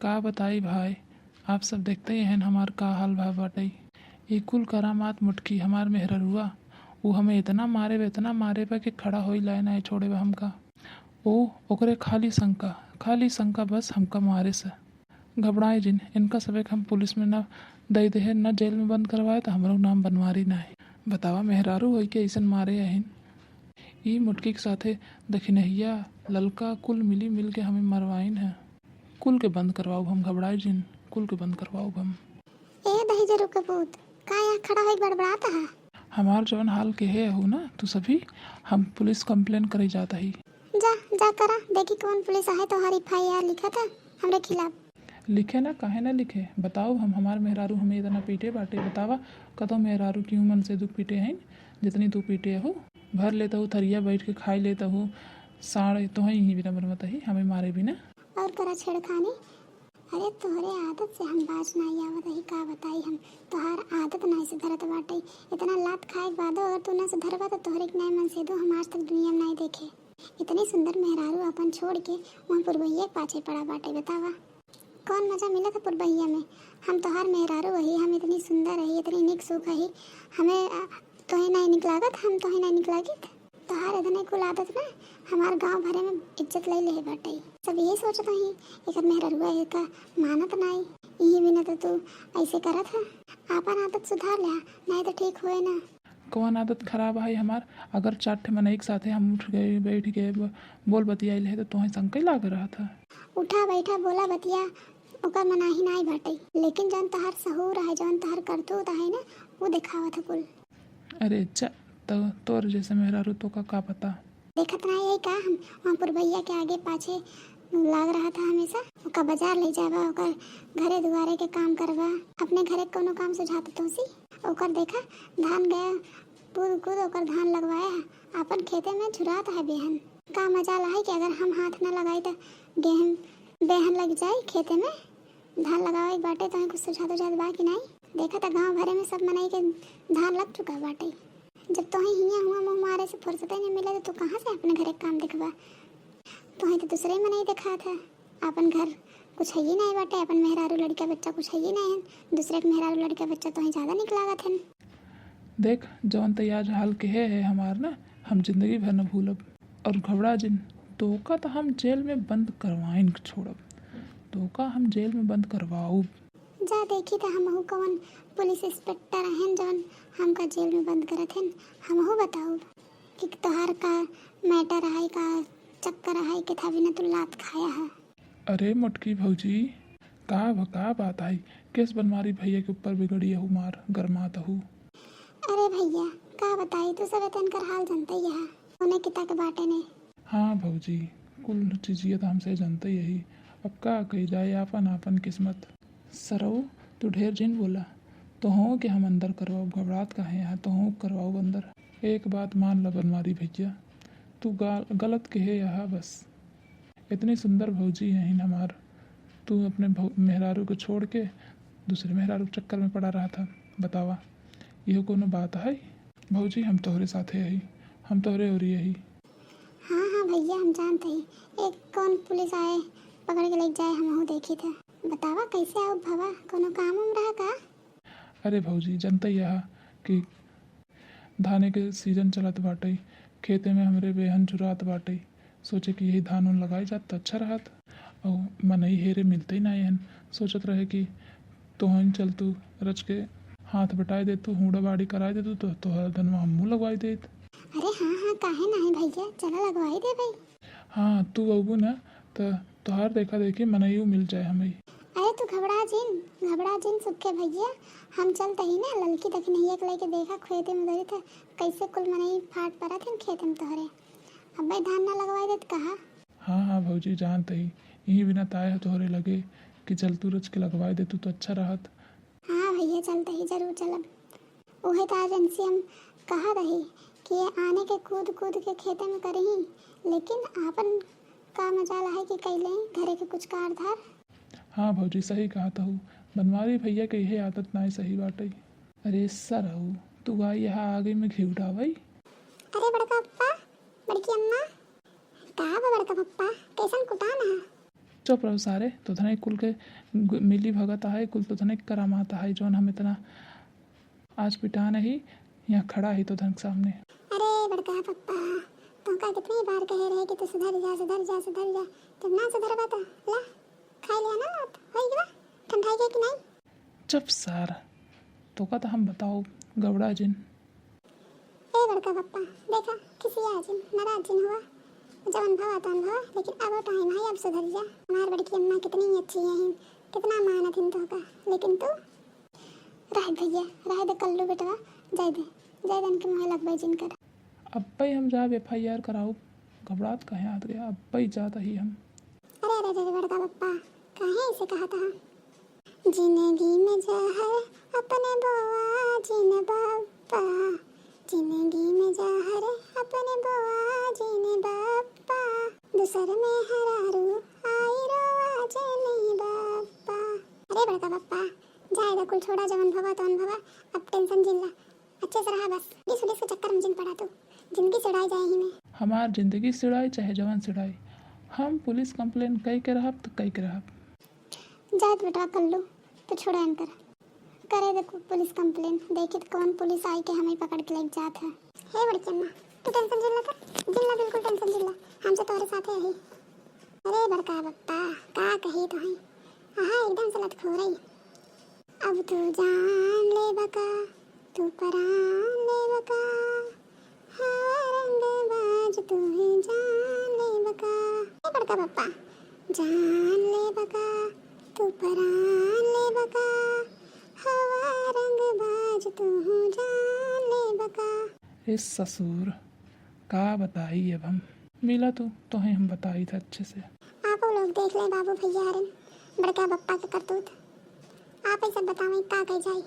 का बताई भाई, आप सब देखते ही हैं हमार का हाल भा बाटई। ई कुल करामात मुटकी हमार मेहररुआ, वो हमें इतना मारे बा कि खड़ा होई लाए नहीं छोड़े बा हमका। ओ ओकरे खाली शंका बस हमका मारे से घबराए जिन इनका सबक हम पुलिस में न दई दे न जेल में बंद करवाए तो हम लोग नाम बनवारी ना है। बतावा मेहरारू होई के ऐसन मारे अहिन। ई मुटकी के साथे दखिनहिया ललका कुल मिल के हमें मरवाइन है। कुल के बंद करवाओ हम, घबराए जिन कुल के बंद करवाओ हम। ए दही जरू कपूत का यहाँ खड़ा होई बड़बड़ाता है। हमार जवन हाल के है हो ना तू सभी, हम पुलिस कंप्लेन करे जाता ही। जा जा करा देखी कौन पुलिस आए तो हमारी FIR लिखा था हमरे खिलाफ। लिखे ना, काहे ना लिखे, बताओ हम हमार मेहरारू हमें इतना पीटे बाटे। बतावा कतो मेहरारू क्यों मन से दुख पीटे हैं जितनी तू पीटे हो। भर लेता हूँ थरिया बैठ के खाई लेता हूँ, साढ़े तो ही बिना बनवाता ही हमें मारे बिना। और करा छेड़खानी। अरे तोहरे आदत से हम बाज नहीं आवत ही का बताई हम। तोहार आदत नहीं सुधरत बाटे। इतना लात खाए के बादो अगर तू ना सुधरबा तो तोहरे के नहीं मन से दो हम आज तक दुनिया में नहीं देखे। इतनी सुंदर मेहरारू अपन छोड़ के वहाँ पुरबैया के पाछे पड़ा बाटे। बतावा कौन मजा मिला था पुरबैया में। हम तोहार मेहरारू रही, हम इतनी सुंदर रही, इतनी निक सुख रही, हमें तोहे नहीं निक लागत, हम तोहे नहीं निक लागित। तोहार इतने कुल आदत ना हमार गांव भरे में इज्जत ले ले बाटे। सब यही सोचत ही एकर मेहरारूआ एका मानत नहीं। यही बिना तो तू ऐसे करत है। आपन आदत सुधार ले नहीं तो ठीक होए ना। कौन आदत खराब है हमार। अगर चार ठे मन एक साथे हम उठ गए बैठ गए बोल बतियाइल है तो तुम्हें संकई लाग रहा था। उठा बैठा बोला बतिया ओकर मनाही नहीं बाटे, लेकिन जौन तोहार सहूर है, जौन तोहार करतूत है ना वो दिखावत है कुल। अरे चा तो तोर जैसे मेहरारू तो का पता। देखत नहीं है का हम वहाँ पुरबैया के आगे पाछे लाग रहा था हमेशा। ओका बाजार ले जावा, ओकर घरे दुआरे के काम करवा, अपने घरे कोनो काम सुझात तो सी। ओकर देखा धान गया कूद कूद ओकर धान लगवाया है अपन खेते में झुरात है बेहन। का मजा ला है कि अगर हम हाथ न लगाई तो गेहूं बेहन लग जाए खेते में। धान लगावे बाटे तो कुछ सुझात बा कि नहीं। देखा था गांव भरे में सब मनाई के धान लग चुका बाटे। जब तो हिया हुआ मुँह मारे से फुर्सत नहीं मिले तो कहाँ से अपने घरे काम दिखवा। तो तो दूसरे में नहीं देखा था अपन घर कुछ है ही नहीं बाटे। अपन मेहरारू लड़का बच्चा कुछ है ही नहीं है, दूसरे के मेहरारू लड़का बच्चा तो ही ज़्यादा निकला थे। देख जौन तैयार हाल के है हमार ना, हम जिंदगी भर न भूलब। और घबरा जिन तो का तो हम जेल में बंद करवाइन छोड़ब, तो का हम जेल में बंद करवाऊ। जा देखी था हम कौन पुलिस इंस्पेक्टर हैं जौन हमका जेल में बंद करत हैं। हम बताऊ कि तोहार का मैटर है का चक्कर है कि था बिना तू लात खाया है। अरे मुटकी भौजी का बात आई, केस बनमारी भैया के ऊपर बिगड़ी हूँ मार गरमात हूँ। अरे भैया का बताई तू सब तन कर हाल जनता ही है उन्हें किता के बाटे ने। हाँ भौजी कुल चीज़िए तो हमसे जनते यही, अब का कही जाए आपन आपन किस्मत। सरऊ तू ढेर जिन बोला तो हो कि हम अंदर करवाओ, घबरात का है यहाँ तो हो करवाओ अंदर। एक बात मान ला बनमारी भैया, तू गलत के है यहाँ बस। इतनी सुंदर भौजी है हमार, तू अपने मेहरारू को छोड़ के दूसरे मेहरारू के चक्कर में पड़ा रहा था। बतावा यह कोनो बात है भौजी। हम तोहरे साथे यही, हम तोहरे और यही। हाँ हाँ भैया हम जानते ही एक कौन पुलिस आए पकड़ के ले जाए हम देखी थे। बतावा कैसे आओ भवा कोनो काम उम रहा का। अरे भौजी जनता यह कि धाने के सीजन चलत बाटे, खेते में हमरे बेहन चुरात बाटे, सोचे कि यही धान उन लगाई जात तो अच्छा रहत। और मनई हेरे मिलते ही नहीं हन, सोचत रहे कि तोहन चल तू रच के हाथ बटाए दे, तू हुड़ा बाड़ी कराए दे तू तो तोहर धनवा हमू लगवाई देत। अरे हाँ हाँ काहे नहीं भैया चला लगवाई दे भाई। हाँ तू अबू ना तो तोहार देखा देखी मनईऊ मिल जाए हमें। अरे तू घबरा जिन सुखे भैया हम चलते ही ना ललकी दखनैया के लेके देखा खेते में धरी था कैसे कुल मनई फाट पड़ा थे खेते में तोहरे। अब भाई धान ना लगवाई देत कहा। हाँ हाँ भौजी जानते ही यही बिना ताए तोहरे लगे कि चल तू रच के लगवाए दे तू तो अच्छा रहत। हाँ भैया चलते ही जरूर चलब। वही तो एजेंसी हम कहा रही कि ये आने के कूद कूद के खेते में करही, लेकिन आपन का मजाल है कि कैले घरे के कुछ कार धार। हाँ भौजी सही कहा था हूँ, बनवारी भैया के यही आदत ना सही बाटे। अरे सर हूँ तू आई यहाँ आगे में घी उठावई। अरे बड़का पप्पा बड़की अम्मा का बा बड़का पप्पा कैसन कुटान है। चुप रहो सारे, तो धने कुल के मिली भगत है, कुल तो धने करामात है जौन हम इतना आज पिटा नहीं यहाँ खड़ा ही तो धन के सामने। अरे बड़का पप्पा, तुमका कितनी बार कहे रहे कि तू सुधर जा सुधर जा सुधर जा, जब ना सुधरबा तो ला खा लिया ना लात होई गवा ठंडाई के कि नहीं। चुप सार, तो का तो हम बताओ गबड़ा जिन। ए बड़का पप्पा देखा किसी आजिन नाराज जिन हुआ, जवन भवा तन भवा, लेकिन अब टाइम है, अब सुधर जा। हमार बड़की अम्मा कितनी अच्छी है, कितना मानत हिन तो का, लेकिन तू रह भैया रह दे कल्लू बेटवा, जय दे इनके मुँह लगवाई जिन कर। अब भाई हम जाब FIR कराओ, घबराहट कहे आ गया, अब भाई जाता ही हम। अरे अरे अरे बड़का पप्पा कहे इसे कहा था, जिंदगी में जहर अपने बोआ जीने बापा, जिंदगी में जहर अपने बोआ जीने बापा, दूसर में हरारू आई रोआ जने बापा। अरे बड़का पप्पा जाएगा कुल छोड़ा, जवन भवा तवन भवा, अब टेंशन जिल्ला अच्छे से रहा, बस डिस के चक्कर में जिन पड़ा तू, जिंदगी सिड़ाई जाए ही में। हमार जिंदगी सिड़ाई चाहे जवान सिड़ाई, हम पुलिस कंप्लेन कई के रहब तो कई के रहब। जात बेटा कल्लू तो छोड़ा इनकर, करे देखो पुलिस कंप्लेन, देखी तो कौन पुलिस आई के हमें पकड़ के लेके जात है। हे बड़ी अम्मा तू टेंशन जिल्ला कर, जिल्ला बिल्कुल टेंशन जिल्ला, हम तो तुम्हारे साथ है ही। अरे बड़का पप्पा का कही तो है, हाँ एकदम से लत खो रही। अब तू जान ले बका, तू परान ले बका, हाँ रंग बाज तू ही जान ले बका। हे बड़का पप्पा जान ले बका, तू परान ले बका, हवा रंग बाज तू जान ले बका। इस ससुर का बताई, अब हम मिला तो है हम बताई था अच्छे से। आप लोग देख ले बाबू भैया बड़का पप्पा के करतूत, आप ही सब बतावें का कह जाए।